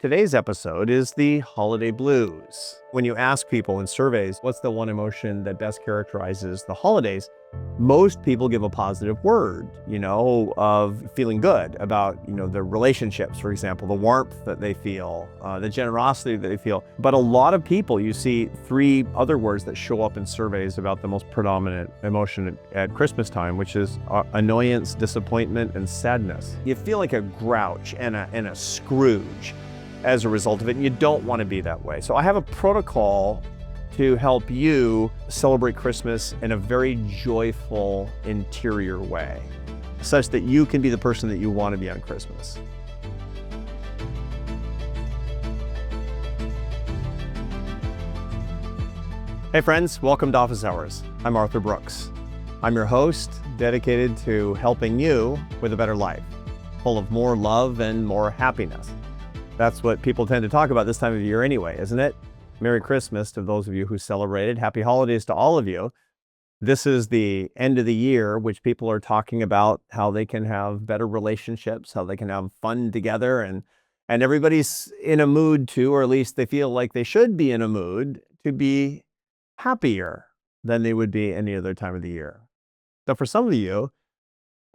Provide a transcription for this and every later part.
Today's episode is the holiday blues. When you ask people in surveys, what's the one emotion that best characterizes the holidays? Most people give a positive word, of feeling good about, their relationships, for example, the warmth that they feel, the generosity that they feel. But a lot of people, you see three other words that show up in surveys about the most predominant emotion at Christmas time, which is annoyance, disappointment, and sadness. You feel like a grouch and a Scrooge as a result of it, and you don't want to be that way. So I have a protocol to help you celebrate Christmas in a very joyful interior way, such that you can be the person that you want to be on Christmas. Hey friends, welcome to Office Hours. I'm Arthur Brooks. I'm your host, dedicated to helping you with a better life, full of more love and more happiness. That's what people tend to talk about this time of year anyway, isn't it? Merry Christmas to those of you who celebrated. Happy holidays to all of you. This is the end of the year, which people are talking about how they can have better relationships, how they can have fun together, and everybody's in a mood to, or at least they feel like they should be in a mood to be happier than they would be any other time of the year. So for some of you,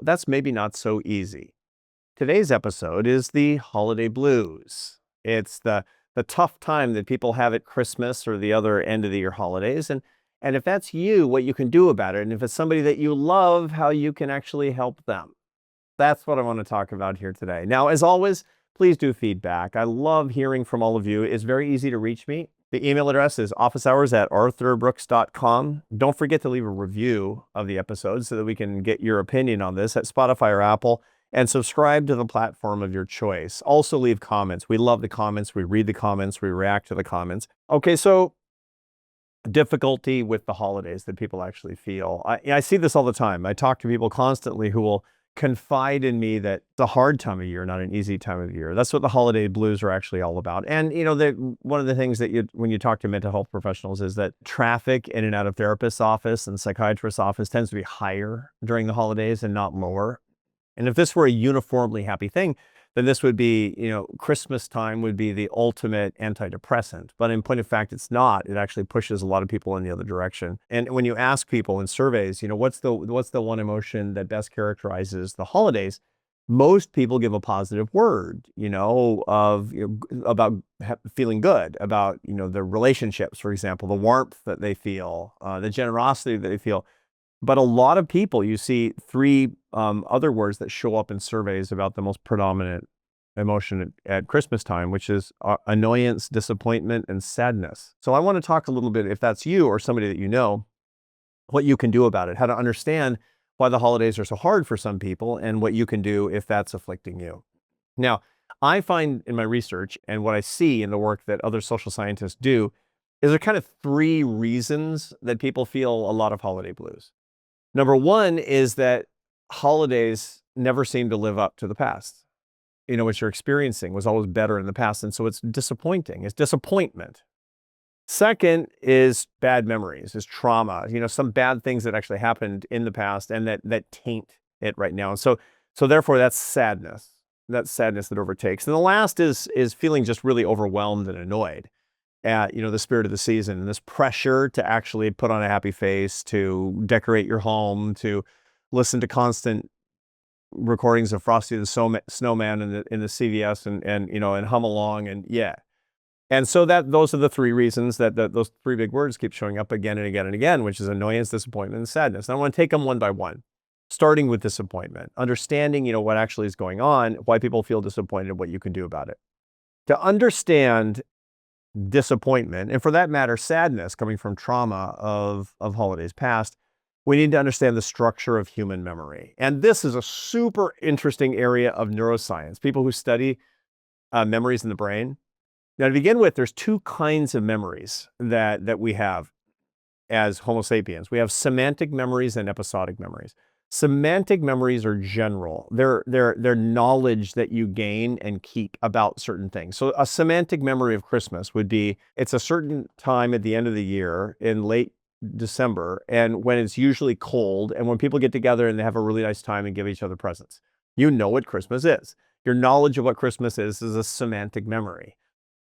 that's maybe not so easy. Today's episode is the holiday blues. It's the tough time that people have at Christmas or the other end of the year holidays. And if that's you, what you can do about it. And if it's somebody that you love, how you can actually help them. That's what I want to talk about here today. Now, as always, please do feedback. I love hearing from all of you. It's very easy to reach me. The email address is officehours@arthurbrooks.com. Don't forget to leave a review of the episode so that we can get your opinion on this at Spotify or Apple. And subscribe to the platform of your choice. Also leave comments. We love the comments. We read the comments. We react to the comments. Okay, so difficulty with the holidays that people actually feel. I see this all the time. I talk to people constantly who will confide in me that it's a hard time of year, not an easy time of year. That's what the holiday blues are actually all about. And, one of the things that when you talk to mental health professionals is that traffic in and out of therapist's office and psychiatrist's office tends to be higher during the holidays and not lower. And if this were a uniformly happy thing, then this would be, Christmas time would be the ultimate antidepressant. But in point of fact, it's not. It actually pushes a lot of people in the other direction. And when you ask people in surveys, what's the one emotion that best characterizes the holidays? Most people give a positive word, about feeling good about, their relationships, for example, the warmth that they feel, the generosity that they feel. But a lot of people, you see three other words that show up in surveys about the most predominant emotion at Christmas time, which is annoyance, disappointment, and sadness. So I want to talk a little bit, if that's you or somebody that you know, what you can do about it, how to understand why the holidays are so hard for some people, and what you can do if that's afflicting you. Now, I find in my research and what I see in the work that other social scientists do is there kind of three reasons that people feel a lot of holiday blues. Number one is that holidays never seem to live up to the past. What you're experiencing was always better in the past, and so it's disappointing. It's disappointment. Second is bad memories, is trauma, some bad things that actually happened in the past and that taint it right now. And so therefore that's sadness. That's sadness that overtakes. And the last is feeling just really overwhelmed and annoyed at, the spirit of the season and this pressure to actually put on a happy face, to decorate your home, to listen to constant recordings of Frosty the Snowman in the CVS and hum along and so those are the three reasons that those three big words keep showing up again and again and again, which is annoyance, disappointment, and sadness. And I want to take them one by one, starting with disappointment, understanding, what actually is going on, why people feel disappointed, what you can do about it. To understand disappointment, and for that matter, sadness coming from trauma of holidays past, we need to understand the structure of human memory. And this is a super interesting area of neuroscience, people who study memories in the brain. Now, to begin with, there's two kinds of memories that we have as Homo sapiens. We have semantic memories and episodic memories. Semantic memories are general. They're knowledge that you gain and keep about certain things. So a semantic memory of Christmas would be, it's a certain time at the end of the year in late December, and when it's usually cold, and when people get together and they have a really nice time and give each other presents. You know what Christmas is. Your knowledge of what Christmas is a semantic memory.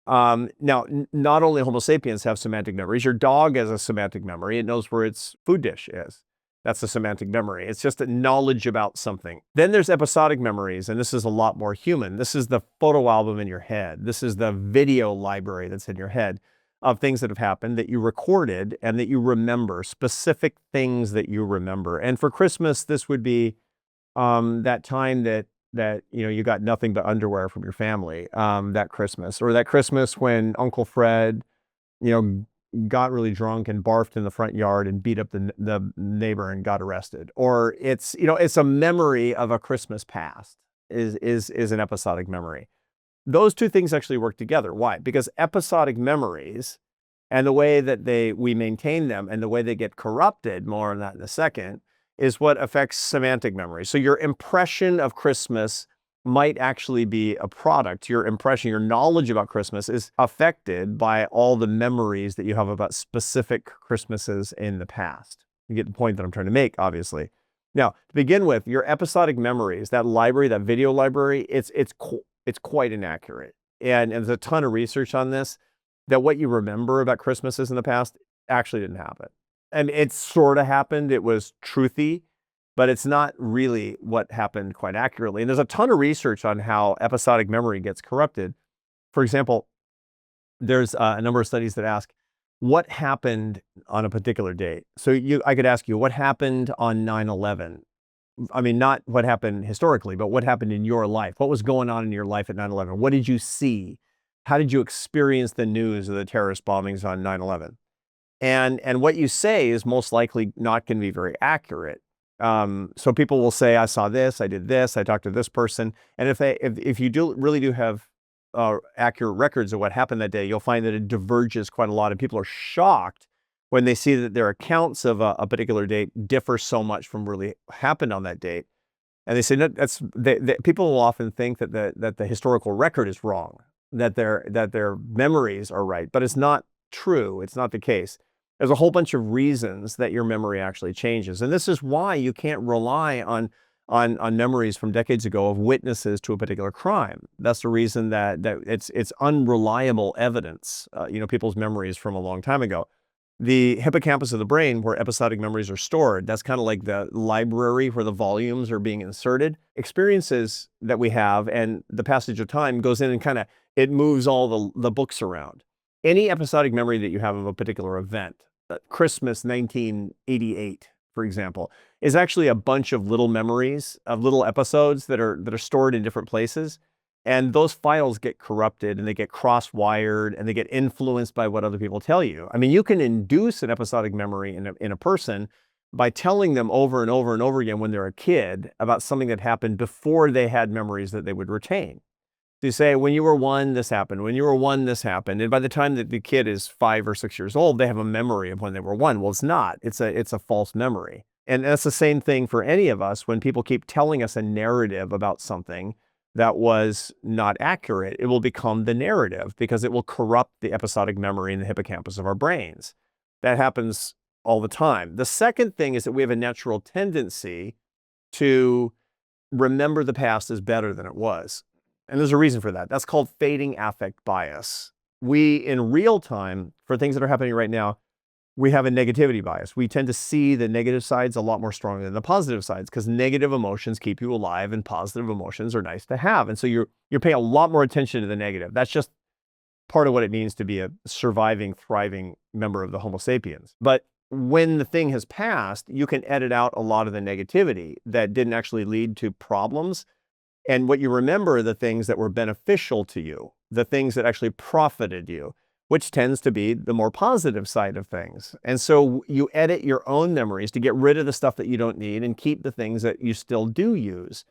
Now, not only Homo sapiens have semantic memories, your dog has a semantic memory. It knows where its food dish is. That's a semantic memory. It's just a knowledge about something. Then there's episodic memories, and this is a lot more human. This is the photo album in your head. This is the video library that's in your head of things that have happened that you recorded and that you remember, specific things that you remember. And for Christmas, this would be that time that you got nothing but underwear from your family that Christmas, or that Christmas when Uncle Fred got really drunk and barfed in the front yard and beat up the neighbor and got arrested. Or it's a memory of a Christmas past is an episodic memory. Those two things actually work together. Why? Because episodic memories and the way that we maintain them and the way they get corrupted, more on that in a second, is what affects semantic memory. So your impression of Christmas might actually be a product. Your impression, your knowledge about Christmas is affected by all the memories that you have about specific Christmases in the past. You get the point that I'm trying to make, obviously. Now, to begin with, your episodic memories, that library, that video library, it's quite inaccurate. And there's a ton of research on this, that what you remember about Christmases in the past actually didn't happen. And it sort of happened. It was truthy, but it's not really what happened quite accurately. And there's a ton of research on how episodic memory gets corrupted. For example, there's a number of studies that ask what happened on a particular date. So I could ask you, what happened on 9/11? I mean, not what happened historically, but what happened in your life? What was going on in your life at 9/11? What did you see? How did you experience the news of the terrorist bombings on 9/11? And what you say is most likely not going to be very accurate. So people will say, I saw this, I did this, I talked to this person. And if you really do have accurate records of what happened that day, you'll find that it diverges quite a lot. And people are shocked when they see that their accounts of a particular date differ so much from what really happened on that date. And they say, no, people will often think that the historical record is wrong, that their memories are right, but it's not true. It's not the case. There's a whole bunch of reasons that your memory actually changes. And this is why you can't rely on memories from decades ago of witnesses to a particular crime. That's the reason that it's unreliable evidence, people's memories from a long time ago. The hippocampus of the brain, where episodic memories are stored, that's kind of like the library where the volumes are being inserted. Experiences that we have and the passage of time goes in and it moves all the books around. Any episodic memory that you have of a particular event, Christmas 1988, for example, is actually a bunch of little memories of little episodes that are stored in different places. And those files get corrupted and they get cross-wired and they get influenced by what other people tell you. I mean, you can induce an episodic memory in a person by telling them over and over and over again when they're a kid about something that happened before they had memories that they would retain. So you say, when you were one, this happened. When you were one, this happened. And by the time that the kid is 5 or 6 years old, they have a memory of when they were one. Well, it's not. It's a false memory. And that's the same thing for any of us. When people keep telling us a narrative about something that was not accurate, it will become the narrative because it will corrupt the episodic memory in the hippocampus of our brains. That happens all the time. The second thing is that we have a natural tendency to remember the past as better than it was. And there's a reason for that. That's called fading affect bias. We, in real time, for things that are happening right now, we have a negativity bias. We tend to see the negative sides a lot more strongly than the positive sides because negative emotions keep you alive and positive emotions are nice to have. And so you're paying a lot more attention to the negative. That's just part of what it means to be a surviving, thriving member of the Homo sapiens. But when the thing has passed, you can edit out a lot of the negativity that didn't actually lead to problems. And what you remember are the things that were beneficial to you, the things that actually profited you, which tends to be the more positive side of things. And so you edit your own memories to get rid of the stuff that you don't need and keep the things that you still do use.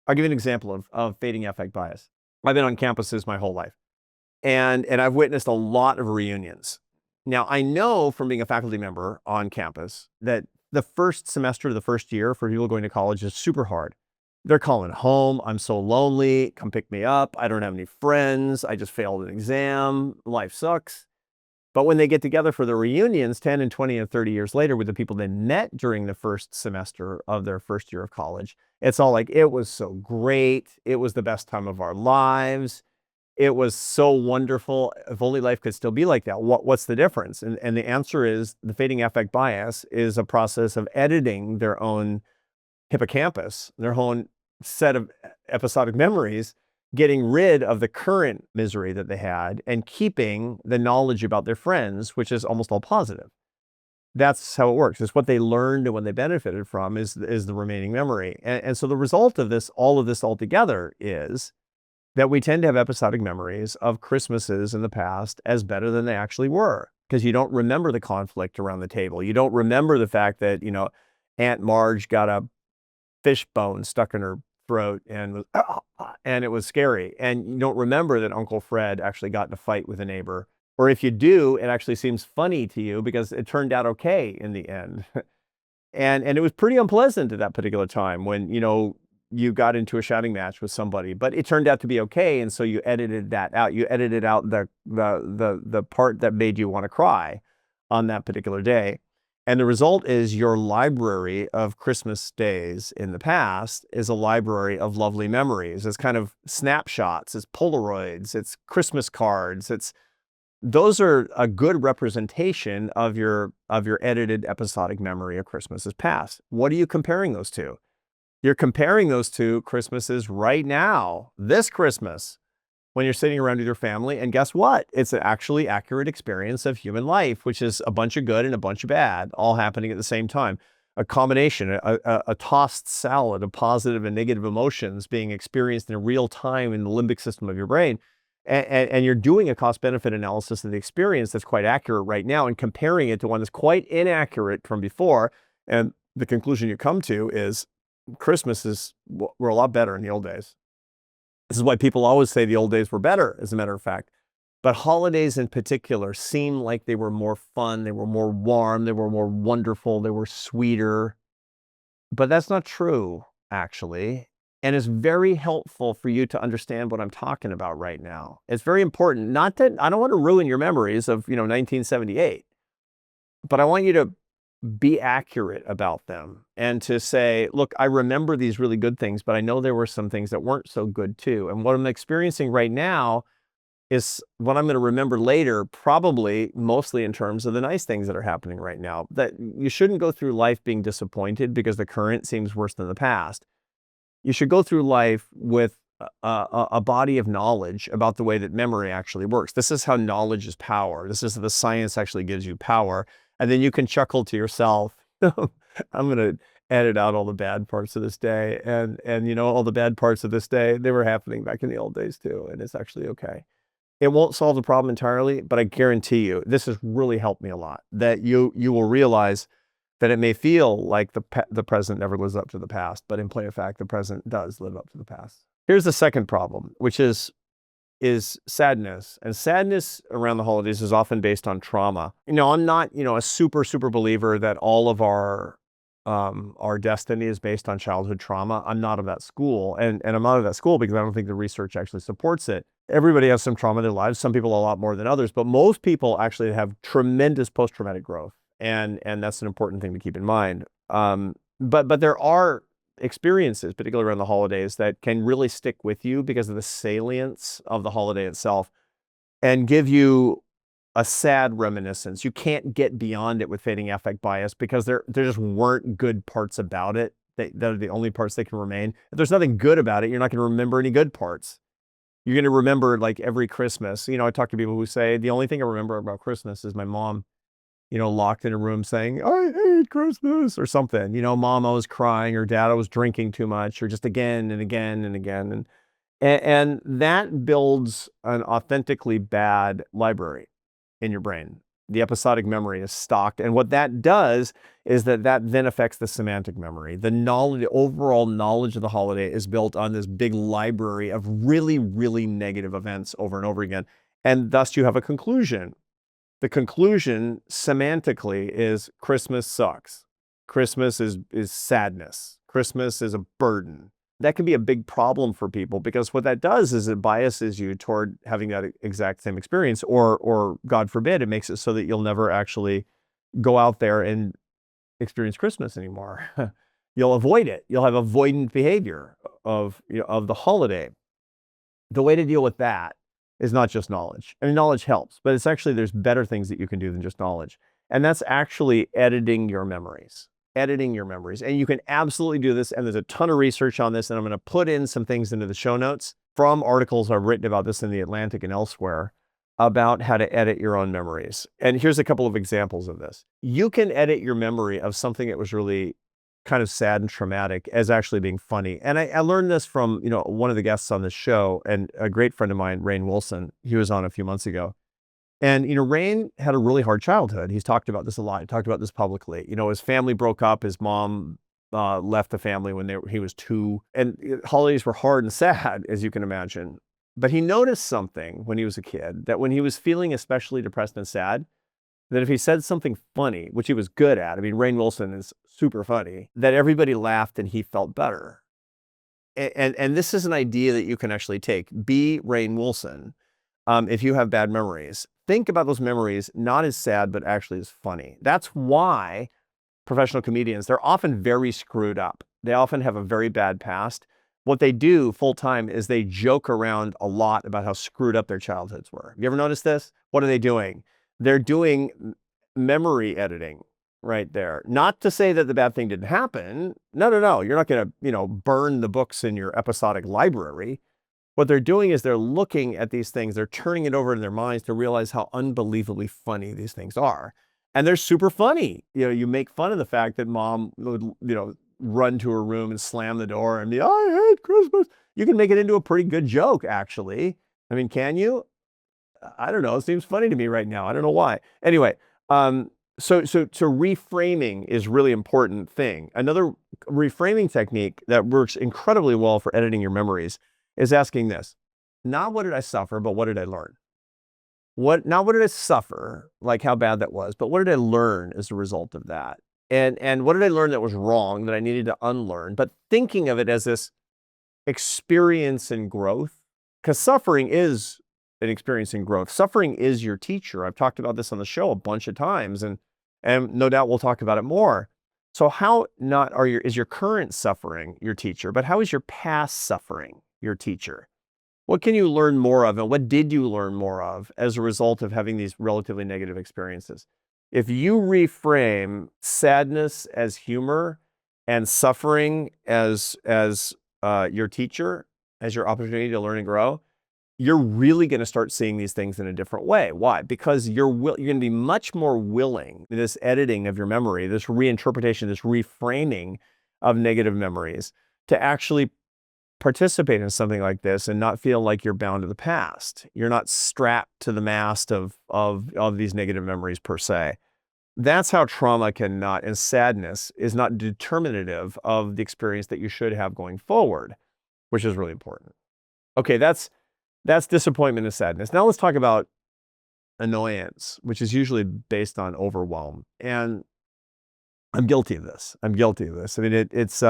I'll give you an example of fading affect bias. I've been on campuses my whole life, and I've witnessed a lot of reunions. Now, I know from being a faculty member on campus that the first semester, the first year for people going to college is super hard. They're calling home. I'm so lonely. Come pick me up. I don't have any friends. I just failed an exam. Life sucks. But when they get together for the reunions 10 and 20 and 30 years later with the people they met during the first semester of their first year of college, it's all like, it was so great. It was the best time of our lives. It was so wonderful. If only life could still be like that. What's the difference? And the answer is the fading affect bias is a process of editing their own hippocampus, their own set of episodic memories, getting rid of the current misery that they had and keeping the knowledge about their friends, which is almost all positive. That's how it works. It's what they learned and what they benefited from is the remaining memory. And so the result of this, all of this altogether, is that we tend to have episodic memories of Christmases in the past as better than they actually were, because you don't remember the conflict around the table. You don't remember the fact that, Aunt Marge got a fish bone stuck in her throat and it was scary. And you don't remember that Uncle Fred actually got in a fight with a neighbor. Or if you do, it actually seems funny to you because it turned out okay in the end. And it was pretty unpleasant at that particular time when, you got into a shouting match with somebody, but it turned out to be okay. And so you edited that out. You edited out the part that made you want to cry on that particular day. And the result is your library of Christmas days in the past is a library of lovely memories. It's kind of snapshots, it's Polaroids, it's Christmas cards. Those are a good representation of your edited episodic memory of Christmases past. What are you comparing those to? You're comparing those to Christmases right now, this Christmas, when you're sitting around with your family. And guess what? It's an actually accurate experience of human life, which is a bunch of good and a bunch of bad, all happening at the same time. A combination, a tossed salad of positive and negative emotions being experienced in real time in the limbic system of your brain. And you're doing a cost-benefit analysis of the experience that's quite accurate right now and comparing it to one that's quite inaccurate from before. And the conclusion you come to is Christmases were a lot better in the old days. This is why people always say the old days were better, as a matter of fact. But holidays in particular seem like they were more fun, they were more warm, they were more wonderful, they were sweeter. But that's not true, actually. And it's very helpful for you to understand what I'm talking about right now. It's very important. Not that I don't want to ruin your memories of, 1978, but I want you to be accurate about them and to say, look, I remember these really good things, but I know there were some things that weren't so good too. And what I'm experiencing right now is what I'm going to remember later, probably mostly in terms of the nice things that are happening right now. That you shouldn't go through life being disappointed because the current seems worse than the past. You should go through life with a body of knowledge about the way that memory actually works. This is how knowledge is power. This is how the science actually gives you power. And then you can chuckle to yourself. I'm going to edit out all the bad parts of this day. And all the bad parts of this day, they were happening back in the old days too. And it's actually okay. It won't solve the problem entirely, but I guarantee you, this has really helped me a lot. That you will realize that it may feel like the present never lives up to the past, but in point of fact, the present does live up to the past. Here's the second problem, which is sadness. And sadness around the holidays is often based on trauma. I'm not, a super believer that all of our destiny is based on childhood trauma. I'm not of that school. And I'm not of that school because I don't think the research actually supports it. Everybody has some trauma in their lives, some people a lot more than others, but most people actually have tremendous post-traumatic growth. And that's an important thing to keep in mind. But there are experiences, particularly around the holidays, that can really stick with you because of the salience of the holiday itself and give you a sad reminiscence. You can't get beyond it with fading affect bias because there just weren't good parts about it. That are the only parts that can remain. If there's nothing good about it, you're not going to remember any good parts. You're going to remember like every Christmas. I talk to people who say, the only thing I remember about Christmas is my mom, locked in a room saying, I hate Christmas or something. Mom always crying or dad always drinking too much or just again and again and again. And that builds an authentically bad library in your brain. The episodic memory is stocked. And what that does is that then affects the semantic memory. The overall knowledge of the holiday is built on this big library of really, really negative events over and over again. And thus you have a conclusion. The conclusion semantically is Christmas sucks. Christmas is sadness. Christmas is a burden. that can be a big problem for people, because what that does is it biases you toward having that exact same experience, or God forbid, it makes it so that you'll never actually go out there and experience Christmas anymore. You'll avoid it. You'll have avoidant behavior of the holiday. The way to deal with that is not just knowledge. I mean, knowledge helps, but it's actually, there's better things that you can do than just knowledge. And that's actually editing your memories. Editing your memories. And you can absolutely do this. And there's a ton of research on this. And I'm going to put in some things into the show notes from articles I've written about this in The Atlantic and elsewhere, about how to edit your own memories. And here's a couple of examples of this. You can edit your memory of something that was really kind of sad and traumatic as actually being funny. And I learned this from, one of the guests on this show, and a great friend of mine, Rainn Wilson. He was on a few months ago. And, Rainn had a really hard childhood. He's talked about this a lot. He talked about this publicly. His family broke up. His mom left the family when he was 2. And holidays were hard and sad, as you can imagine. But he noticed something when he was a kid, that when he was feeling especially depressed and sad, that if he said something funny, which he was good at, I mean, Rainn Wilson is super funny, that everybody laughed and he felt better. And this is an idea that you can actually take. Be Rainn Wilson. If you have bad memories, think about those memories not as sad, but actually as funny. That's why professional comedians, they're often very screwed up. They often have a very bad past. What they do full time is they joke around a lot about how screwed up their childhoods were. Have you ever noticed this? What are they doing? They're doing memory editing right there. Not to say that the bad thing didn't happen. No. You're not going to, burn the books in your episodic library. What they're doing is they're looking at these things, they're turning it over in their minds to realize how unbelievably funny these things are. And they're super funny. You make fun of the fact that mom would, run to her room and slam the door and be, I hate Christmas. You can make it into a pretty good joke, actually. I mean, can you? I don't know. It seems funny to me right now. I don't know why. Anyway, so reframing is really important thing. Another reframing technique that works incredibly well for editing your memories is asking this: not what did I suffer, but what did I learn? Not what did I suffer, like how bad that was, but what did I learn as a result of that? And what did I learn that was wrong, that I needed to unlearn? But thinking of it as this experience and growth, because suffering is an experience in growth. Suffering is your teacher. I've talked about this on the show a bunch of times, and no doubt we'll talk about it more. So how not is your current suffering your teacher, but how is your past suffering your teacher? What can you learn more of, and what did you learn more of as a result of having these relatively negative experiences? If you reframe sadness as humor and suffering as your teacher, as your opportunity to learn and grow, you're really going to start seeing these things in a different way. Why? Because you're going to be much more willing, this editing of your memory, this reinterpretation, this reframing of negative memories, to actually participate in something like this and not feel like you're bound to the past. You're not strapped to the mast of these negative memories per se. That's how trauma cannot, and sadness is not determinative of the experience that you should have going forward, which is really important. Okay, that's disappointment and sadness. Now let's talk about annoyance, which is usually based on overwhelm. And I'm guilty of this. I mean, it's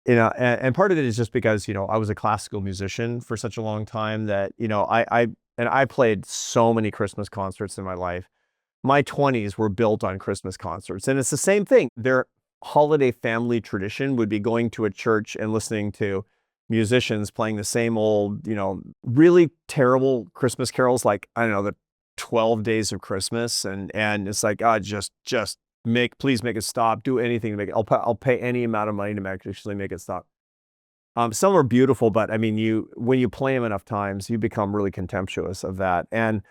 and part of it is just because, I was a classical musician for such a long time that, I played so many Christmas concerts in my life. My 20s were built on Christmas concerts. And it's the same thing. Their holiday family tradition would be going to a church and listening to musicians playing the same old, really terrible Christmas carols, like, I don't know, the 12 Days of Christmas. And it's like, just please make it stop. Do anything to make it. I'll pay any amount of money to actually make it stop. Some are beautiful, but I mean, when you play them enough times, you become really contemptuous of that. And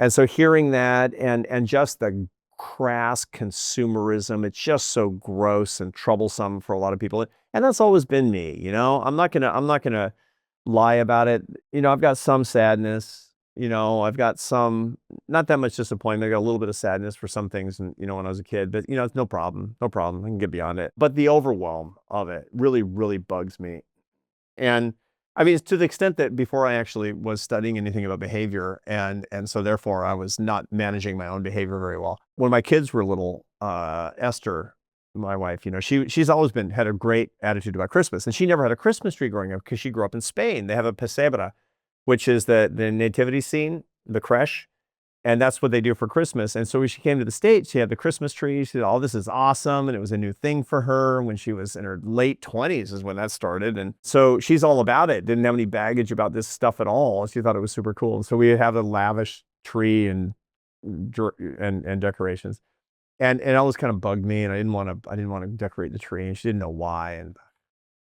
so hearing that and just the crass consumerism, it's just so gross and troublesome for a lot of people. And that's always been me, I'm not gonna lie about it. I've got some sadness, I've got some, not that much disappointment. I got a little bit of sadness for some things, and when I was a kid, but it's no problem. I can get beyond it. But the overwhelm of it really, really bugs me. And I mean, it's to the extent that before I actually was studying anything about behavior, and so therefore I was not managing my own behavior very well. When my kids were little, Esther my wife, she's always had a great attitude about Christmas, and she never had a Christmas tree growing up because she grew up in Spain. They have a pesebre, which is the nativity scene, the creche, and that's what they do for Christmas. And so when she came to the States, she had the Christmas tree. She said, "Oh, this is awesome," and it was a new thing for her when she was in her late 20s is when that started. And so she's all about it. Didn't have any baggage about this stuff at all. She thought it was super cool. And so we have a lavish tree and decorations. And it always kind of bugged me, and I didn't want to decorate the tree, and she didn't know why. And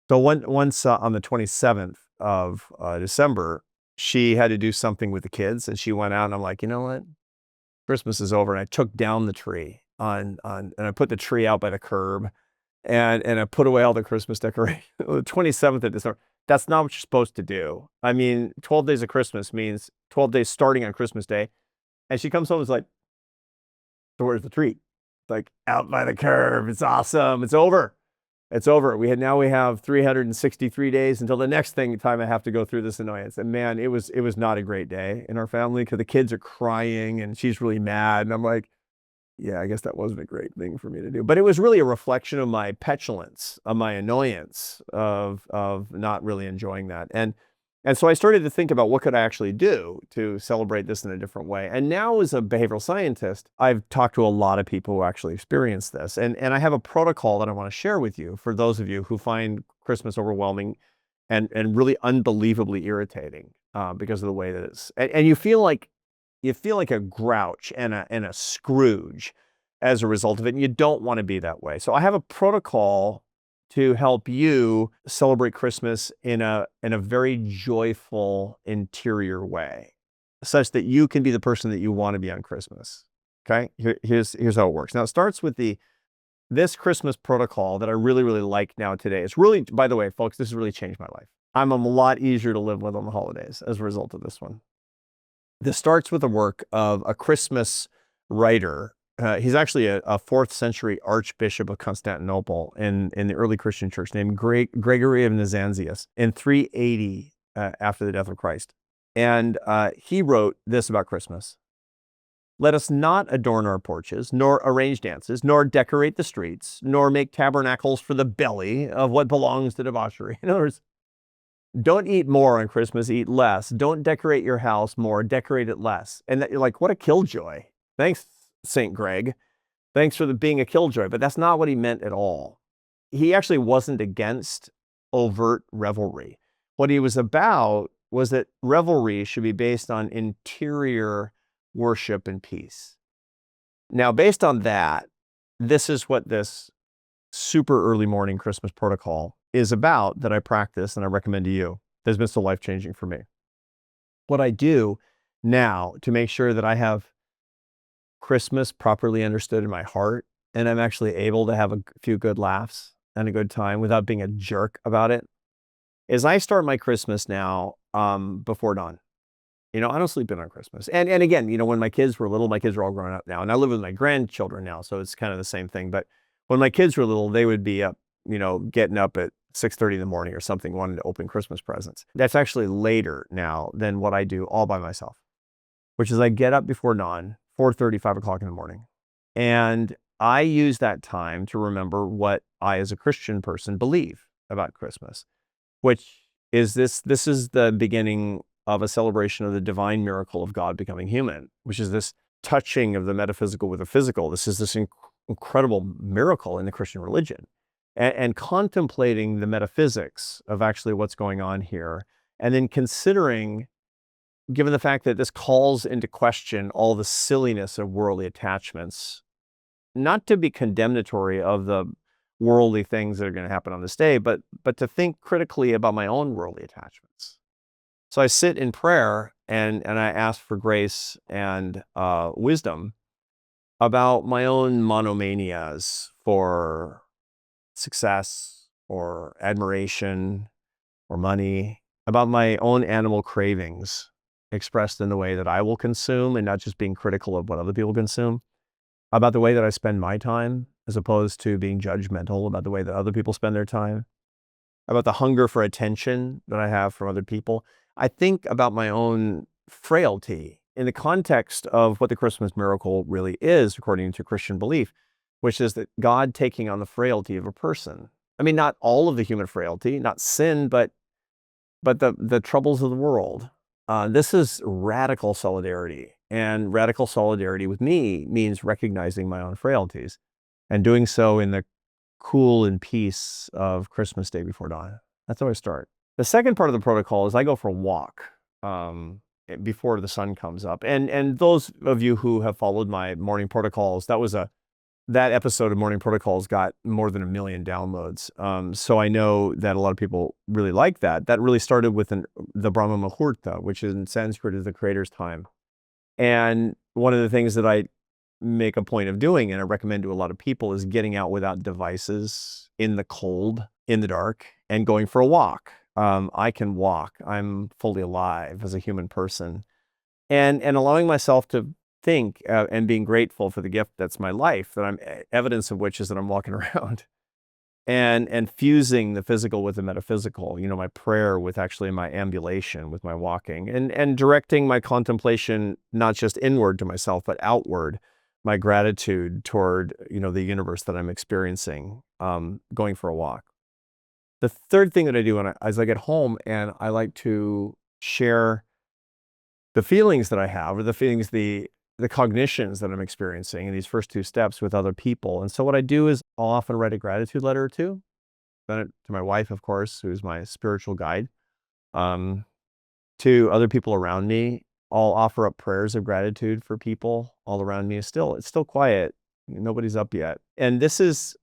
so once on the 27th of December, she had to do something with the kids, and she went out, and I'm like, you know what? Christmas is over, and I took down the tree and I put the tree out by the curb, and I put away all the Christmas decorations. The 27th of December. That's not what you're supposed to do. I mean, 12 days of Christmas means 12 days starting on Christmas Day. And she comes home and is like, "So where's the tree?" Like, "Out by the curb. It's awesome. It's over. It's over. We have 363 days until the next time I have to go through this annoyance." And man, it was not a great day in our family because the kids are crying and she's really mad. And I'm like, yeah, I guess that wasn't a great thing for me to do. But it was really a reflection of my petulance, of my annoyance, of not really enjoying that. And so I started to think about what could I actually do to celebrate this in a different way. And now, as a behavioral scientist, I've talked to a lot of people who actually experience this. And I have a protocol that I want to share with you for those of you who find Christmas overwhelming and really unbelievably irritating because of the way that it's. And you feel like a grouch and a Scrooge as a result of it, and you don't want to be that way. So I have a protocol to help you celebrate Christmas in a very joyful interior way, such that you can be the person that you want to be on Christmas. Okay, here's how it works. Now it starts with this Christmas protocol that I really, really like now today. It's really, by the way, folks, this has really changed my life. I'm a lot easier to live with on the holidays as a result of this one. This starts with the work of a Christmas writer. He's actually a 4th century archbishop of Constantinople in the early Christian church named Gregory of Nazianzus in 380 after the death of Christ. And he wrote this about Christmas. "Let us not adorn our porches, nor arrange dances, nor decorate the streets, nor make tabernacles for the belly of what belongs to debauchery." In other words, don't eat more on Christmas, eat less. Don't decorate your house more, decorate it less. And you're like, what a killjoy. Thanks, St. Greg. Thanks for being a killjoy. But that's not what he meant at all. He actually wasn't against overt revelry. What he was about was that revelry should be based on interior worship and peace. Now, based on that, this is what this super early morning Christmas protocol is about that I practice and I recommend to you. That's been so life-changing for me. What I do now to make sure that I have Christmas properly understood in my heart, and I'm actually able to have a few good laughs and a good time without being a jerk about it, is I start my Christmas now before dawn. I don't sleep in on Christmas. And again, when my kids were little, my kids are all grown up now, and I live with my grandchildren now, so it's kind of the same thing. But when my kids were little, they would be up, getting up at 6:30 in the morning or something, wanting to open Christmas presents. That's actually later now than what I do all by myself, which is I get up before dawn, 4:30, 5 o'clock in the morning. And I use that time to remember what I, as a Christian person, believe about Christmas, which is this is the beginning of a celebration of the divine miracle of God becoming human, which is this touching of the metaphysical with the physical. This is this incredible miracle in the Christian religion. And contemplating the metaphysics of actually what's going on here, and then considering, given the fact that this calls into question all the silliness of worldly attachments, not to be condemnatory of the worldly things that are going to happen on this day, but to think critically about my own worldly attachments. So I sit in prayer and I ask for grace and wisdom about my own monomanias for success or admiration or money, about my own animal cravings expressed in the way that I will consume and not just being critical of what other people consume, about the way that I spend my time as opposed to being judgmental about the way that other people spend their time, about the hunger for attention that I have from other people. I think about my own frailty in the context of what the Christmas miracle really is, according to Christian belief. which is that God taking on the frailty of a person. I mean, not all of the human frailty, not sin, but the troubles of the world. This is radical solidarity. And radical solidarity with me means recognizing my own frailties and doing so in the cool and peace of Christmas Day before dawn. That's how I start. The second part of the protocol is I go for a walk before the sun comes up. And those of you who have followed my morning protocols, that episode of Morning Protocols got more than 1 million downloads. So I know that a lot of people really like that. That really started with the Brahma Muhurta, which in Sanskrit is the creator's time. And one of the things that I make a point of doing, and I recommend to a lot of people, is getting out without devices in the cold, in the dark, and going for a walk. I can walk. I'm fully alive as a human person. And allowing myself to think and being grateful for the gift that's my life, that I'm evidence of which is that I'm walking around, and fusing the physical with the metaphysical, my prayer with actually my ambulation, with my walking, and directing my contemplation not just inward to myself, but outward, my gratitude toward, the universe that I'm experiencing, going for a walk. The third thing that I do as I get home, and I like to share the feelings that I have, or the cognitions that I'm experiencing in these first 2 steps with other people. And so what I do is I'll often write a gratitude letter or two, send it to my wife, of course, who's my spiritual guide, to other people around me. I'll offer up prayers of gratitude for people all around me. It's still quiet. Nobody's up yet. And this is,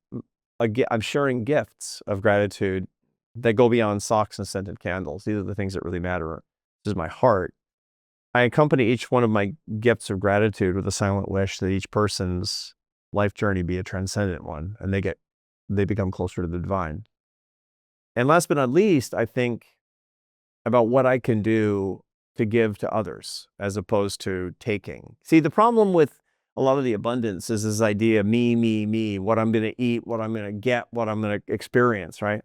I'm sharing gifts of gratitude that go beyond socks and scented candles. These are the things that really matter. This is my heart. I accompany each one of my gifts of gratitude with a silent wish that each person's life journey be a transcendent one, and they become closer to the divine. And last but not least, I think about what I can do to give to others as opposed to taking. See, the problem with a lot of the abundance is this idea, me, what I'm going to eat, what I'm going to get, what I'm going to experience, right?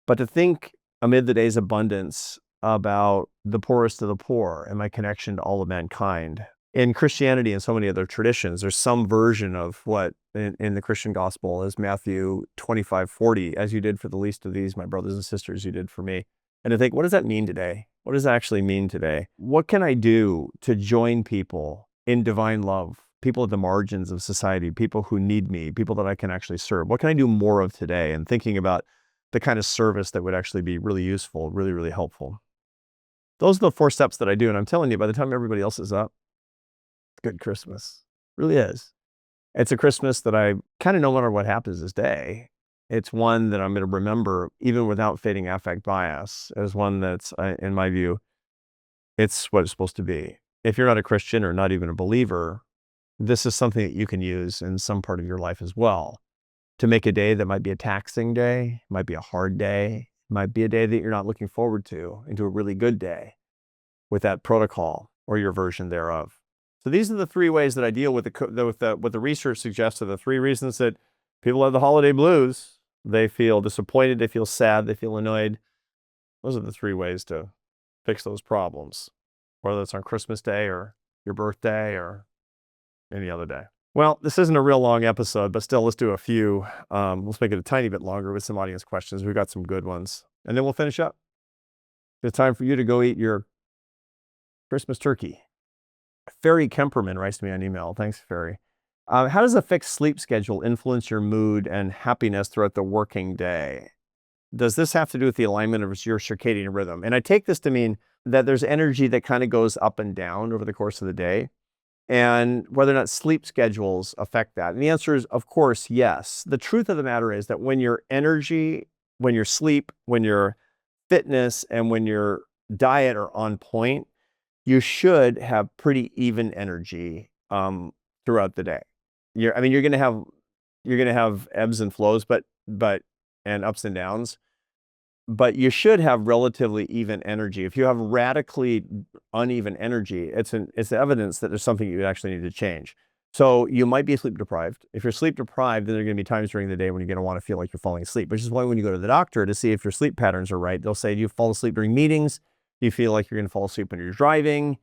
But to think amid the day's abundance about the poorest of the poor and my connection to all of mankind. In Christianity and so many other traditions, there's some version of what in the Christian gospel is Matthew 25:40, as you did for the least of these, my brothers and sisters, you did for me. And to think, what does that mean today? What does that actually mean today? What can I do to join people in divine love, people at the margins of society, people who need me, people that I can actually serve? What can I do more of today? And thinking about the kind of service that would actually be really useful, really, really helpful. Those are the 4 steps that I do. And I'm telling you, by the time everybody else is up, it's a good Christmas. It really is. It's a Christmas that I kind of, no matter what happens this day, it's one that I'm going to remember, even without fading affect bias, as one that's, in my view, it's what it's supposed to be. If you're not a Christian or not even a believer, this is something that you can use in some part of your life as well, to make a day that might be a taxing day, might be a hard day, might be a day that you're not looking forward to, into a really good day with that protocol or your version thereof. So these are the 3 ways that I deal with what the research suggests are the 3 reasons that people have the holiday blues. They feel disappointed, they feel sad, they feel annoyed. Those are the 3 ways to fix those problems, whether it's on Christmas Day or your birthday or any other day. Well, this isn't a real long episode, but still, let's do a few. Let's make it a tiny bit longer with some audience questions. We've got some good ones. And then we'll finish up. It's time for you to go eat your Christmas turkey. Ferry Kemperman writes to me on email. Thanks, Ferry. How does a fixed sleep schedule influence your mood and happiness throughout the working day? Does this have to do with the alignment of your circadian rhythm? And I take this to mean that there's energy that kind of goes up and down over the course of the day, and whether or not sleep schedules affect that. And the answer is, of course, yes. The truth of the matter is that when your energy, when your sleep, when your fitness, and when your diet are on point, you should have pretty even energy throughout the day. You're going to have ebbs and flows, but and ups and downs, but you should have relatively even energy. If you have radically uneven energy, it's evidence that there's something you actually need to change. So you might be sleep deprived. If you're sleep deprived, then there are going to be times during the day when you're going to want to feel like you're falling asleep, which is why when you go to the doctor to see if your sleep patterns are right, they'll say, do you fall asleep during meetings? Do you feel like you're going to fall asleep when you're driving?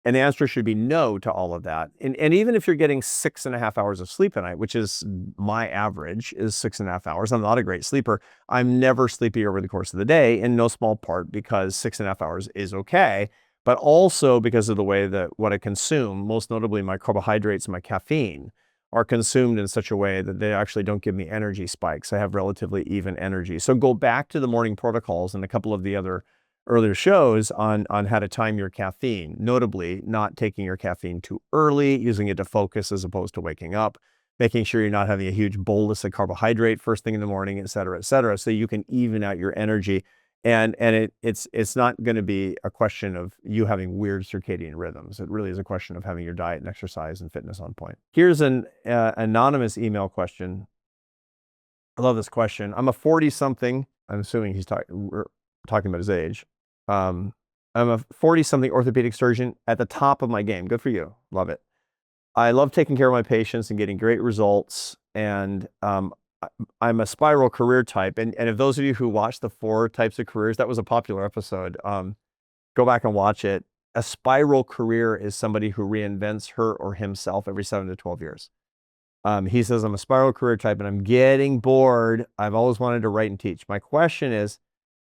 And the answer should be no to all of that. And even if you're getting 6.5 hours of sleep a night, which is my average is 6.5 hours. I'm not a great sleeper. I'm never sleepy over the course of the day, in no small part because 6.5 hours is okay, but also because of the way that what I consume, most notably my carbohydrates and my caffeine, are consumed in such a way that they actually don't give me energy spikes. I have relatively even energy. So go back to the morning protocols and a couple of the other earlier shows on how to time your caffeine, notably not taking your caffeine too early, using it to focus as opposed to waking up, making sure you're not having a huge bolus of carbohydrate first thing in the morning, et cetera, so you can even out your energy. And it's not going to be a question of you having weird circadian rhythms. It really is a question of having your diet and exercise and fitness on point. Here's an anonymous email question. I love this question. I'm a 40-something. I'm assuming he's talking about his age. I'm a 40-something orthopedic surgeon at the top of my game. Good for you. Love it. I love taking care of my patients and getting great results. And I'm a spiral career type. And if those of you who watch the 4 types of careers, that was a popular episode. Go back and watch it. A spiral career is somebody who reinvents her or himself every 7 to 12 years. He says, I'm a spiral career type and I'm getting bored. I've always wanted to write and teach. My question is,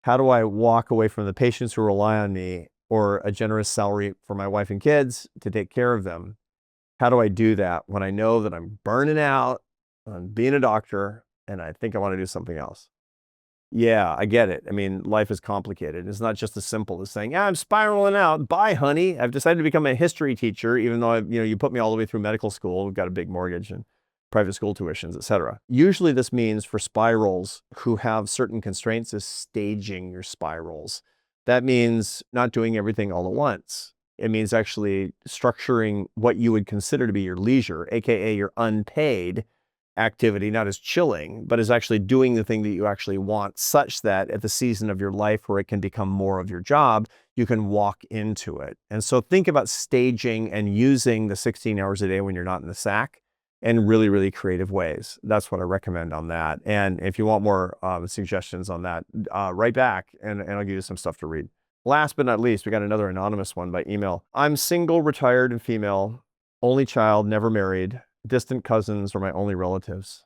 how do I walk away from the patients who rely on me or a generous salary for my wife and kids to take care of them? How do I do that when I know that I'm burning out on being a doctor and I think I want to do something else? Yeah, I get it. I mean, life is complicated. It's not just as simple as saying, yeah, I'm spiraling out. Bye, honey. I've decided to become a history teacher, even though you put me all the way through medical school. We've got a big mortgage and private school tuitions, et cetera. Usually this means for spirals who have certain constraints is staging your spirals. That means not doing everything all at once. It means actually structuring what you would consider to be your leisure, AKA your unpaid activity, not as chilling, but as actually doing the thing that you actually want, such that at the season of your life where it can become more of your job, you can walk into it. And so think about staging and using the 16 hours a day when you're not in the sack in really, really creative ways. That's what I recommend on that. And if you want more suggestions on that, write back and I'll give you some stuff to read. Last but not least, we got another anonymous one by email. I'm single, retired, and female, only child, never married. Distant cousins are my only relatives.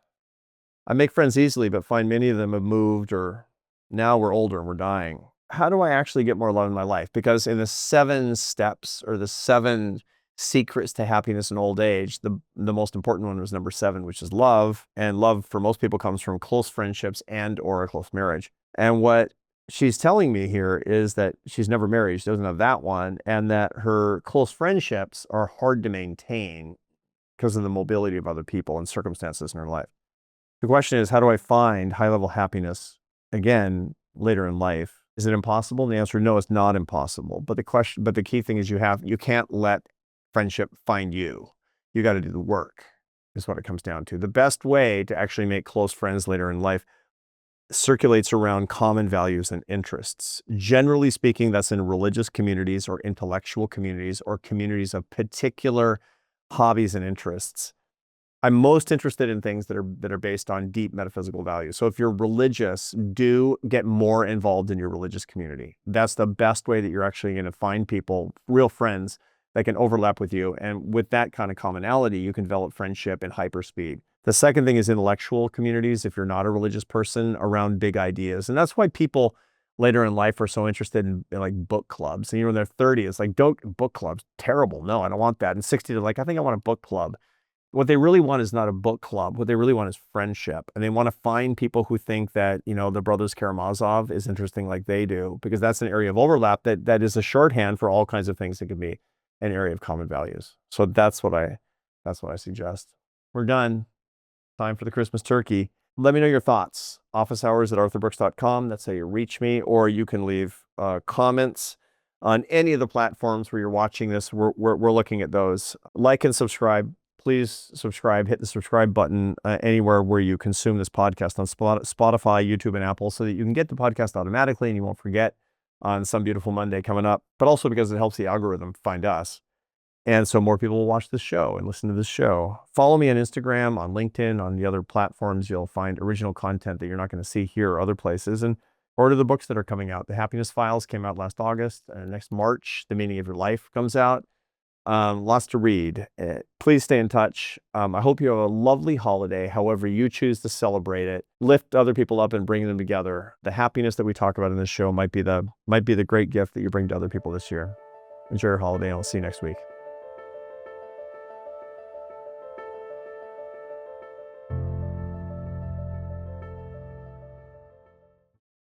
I make friends easily, but find many of them have moved or now we're older and we're dying. How do I actually get more love in my life? Because in the 7 steps or the 7 secrets to happiness in old age, the most important one was number 7, which is love. And love for most people comes from close friendships and or a close marriage. And what she's telling me here is that she's never married. She doesn't have that one. And that her close friendships are hard to maintain because of the mobility of other people and circumstances in her life. The question is, how do I find high-level happiness again later in life? Is it impossible? And the answer, no, it's not impossible. But the key thing is you can't let friendship find you. You got to do the work, is what it comes down to. The best way to actually make close friends later in life circulates around common values and interests. Generally speaking, that's in religious communities or intellectual communities or communities of particular hobbies and interests. I'm most interested in things that are based on deep metaphysical values. So if you're religious, do get more involved in your religious community. That's the best way that you're actually going to find people, real friends that can overlap with you. And with that kind of commonality, you can develop friendship in hyperspeed. The second thing is intellectual communities. If you're not a religious person, around big ideas. And that's why people later in life are so interested in like book clubs. And when they're 30, it's like, don't book clubs, terrible. No, I don't want that. And 60, they're like, I think I want a book club. What they really want is not a book club. What they really want is friendship. And they want to find people who think that, the brothers Karamazov is interesting like they do, because that's an area of overlap that is a shorthand for all kinds of things that could be an area of common values. So that's what I suggest. We're done. Time for the Christmas turkey. Let me know your thoughts. officehours@arthurbrooks.com. That's how you reach me, or you can leave comments on any of the platforms where you're watching this. We're looking at those. Like and subscribe. Please subscribe. Hit the subscribe button anywhere where you consume this podcast on Spotify, YouTube, and Apple, so that you can get the podcast automatically and you won't forget on some beautiful Monday coming up. But also because it helps the algorithm find us. And so more people will watch this show and listen to this show. Follow me on Instagram, on LinkedIn, on the other platforms. You'll find original content that you're not going to see here or other places. And order the books that are coming out. The Happiness Files came out last August. Next March, The Meaning of Your Life comes out. lots to read. Please stay in touch. I hope you have a lovely holiday, however you choose to celebrate it. Lift other people up and bring them together. The happiness that we talk about in this show might be the great gift that you bring to other people this year. Enjoy your holiday, and I'll see you next week.